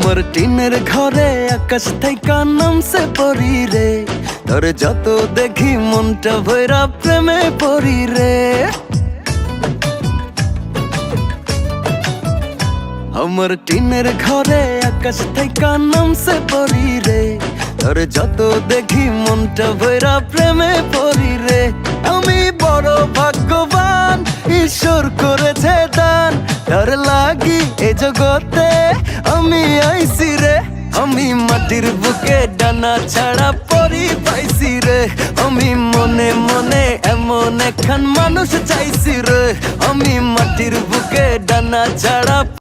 আমার টিনের ঘরে আকাশ থেকে নামছে পরি রে, তোর যত দেখি মনটা ভৈরা প্রেমে পড়ি রে। আমার টিনের ঘরে আকাশ থেকে নামছে পরি রে, তোর যত দেখি মনটা ভৈরা প্রেমে পড়ি রে। আমি বড় ভাগ্যবান, ঈশ্বর করেছে দান, তার লাগি এ জগতে আমি আইছি রে। আমি মাটির বুকে ডানা ছাড়া পরি পাইছি রে, আমি মনে মনে এমন একখান মানুষ চাইছি রে। আমি মাটির বুকে ডানা ছাড়া